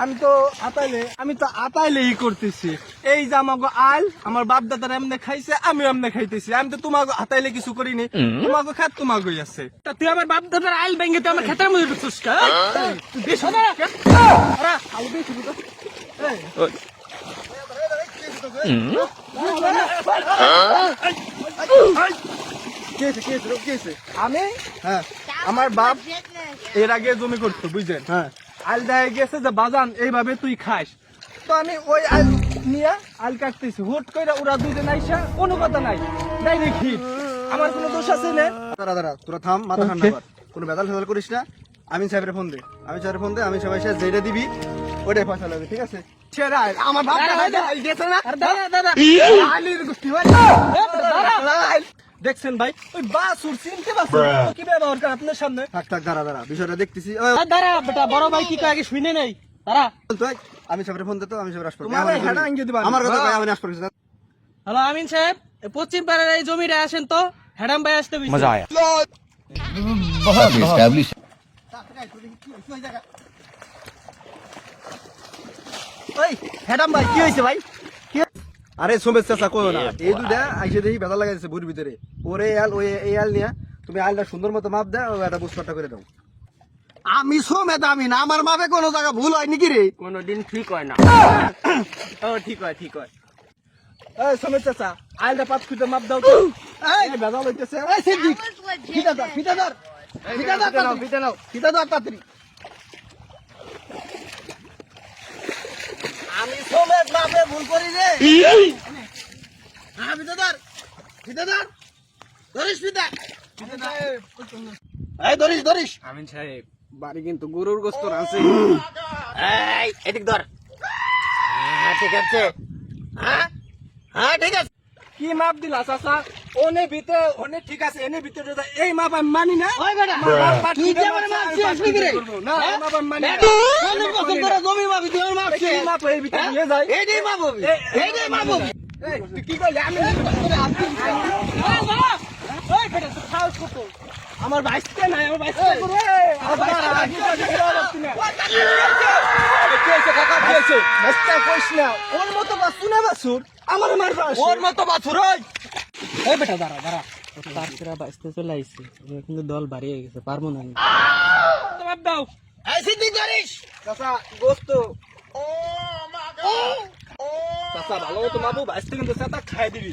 আমি তো আতাইলে করতেছি। এই যে আমাকে আইল আমার বাপ দাদার এমনি খাইছে, আমি এমনি খাইতেছি। আমি তো তোমাকে আতাইলে কিছু করিনি, তোমাকে খাত তোমাকেই আছে। তুই আমার বাপ দাদার আইল ভেঙে তুই আমার খেতের মধ্যে ঢুকছিস কে? আমি আমার বাপ এর আগে জমি করতো বুঝলেন, আইল দেখা গেছে যে বাজান এইভাবে তুই খাস, তো আমি ওই আইল নিয়ে আইল কাটতেছি। হুট করে ওরা দুজন আইসা কোনো কথা নাই, ডাইরেক্ট হিট। আমার কোনো দোষ আছে না? দাঁড়া তোরা থাম, মাথা ঠান্ডা কর, কোনো বেদাল ফেদাল করিস না। আমি সাহেবের ফোন দে, আমি সবাই যেটা দিবি ওটাই ফসল হবে, ঠিক আছে? আমার বাপ দেখছেন ভাই, ওই বাসুর চিনতে পারছেন কি ব্যবহার করে আপনার সামনে? থাক দাঁড়া বিষয়টা দেখতেছি। দাঁড়া বেটা, বড় ভাই কি কয় আগে শুনে নেই। দাঁড়া, আমি সাহেবের ফোন দে তো, আমি সাহেবের আসবো। আমার কথা কই, আমি আসবো। হ্যালো আমিন সাহেব, পশ্চিম পাড়ার এই জমিটা আসেন তো, হ্যাডাম ভাই আসতে বলছে। মজা আয়া। হ্যাডাম ভাই কি হয়েছে ভাই? আরে সোমেশ চাচা কই না, এই দুইটা আইসে দেখি বেদা লাগাইছে বুড়ির ভিতরে। ওরে আল ওই এই আল নিয়া তুমি আলটা সুন্দর মতো মাপ দাও, একটা বুঝটা করে দাও। আমি সোমেদ, আমি না, আমার মাপে কোনো জায়গা ভুল হয় নাকি রে? কোনদিন ঠিক হয় না। ও ঠিক হয়। এই সোমেদ চাচা, আইলটা 5 ফুটের মাপ দাও তো। এই বেদা লইতেছে। এই সিদ্দিক, ফিতা ধর তাড়াতাড়ি। আমি সোমেদ মাপে ভুল করি রে। হ্যাঁ ফিতা ধর ধরিস ফিতা। এই ধরিস। আমিন সাহেব, বাড়ি কিন্তু গরুর গোস্ত আছে। এই এদিক ধর। হ্যাঁ ঠিক আছে, হ্যাঁ ঠিক আছে। কি মাপ দিলা চাচা? ওনে ভিতরে ওনে ঠিক আছে, এনে ভিতরে এই মাপ আমি মানি না। ওই বেটা, তুই যে আমার মাপছিস আসবি কি রে? না মাপ আমি মানি না। অনেক বছর ধরে জমি মাপি, তুই আমার মাপছিস। এই মাপ এই ভিতরে নিয়ে যায়। এইটাই মাপ হবে, এইটাই মাপ হবে। এই তুই কি কইলি? আমি ওই বেটা, তুই খাওয়াস কত? আমার বাইসতে নাই, আমার বাইসতে করে। আমার বাইসতে কাকা দিয়েছে। বাইসতে কইছ না, ওর মতো বাসু না বাসুর, আমার মারবা। ওর মতো বাসুর ওই। এই বেটা দাঁড়া, তারপরে বাইসতে চলে আইছে, কিন্তু দল ভারী হয়ে গেছে, পারবো না আমি। তোমার দাও। এই সিদ্দিক ধরিস। চাচা গোস্ত। চাচা ভালো তো মাপু, বাইসতে কিন্তু চাচা খাই দিবি।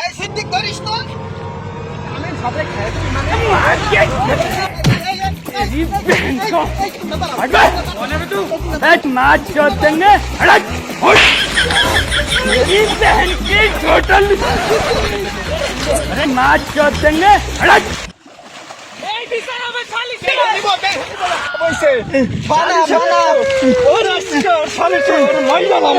এই সিদ্দিক ধরিস তো। আমি সাথে খাই দিবি মানে एक नाच करते हैं मेरी बहन की टोटल अरे नाच करते हैं বানা ওর আসছে, শালি তোর মাইরা লাম।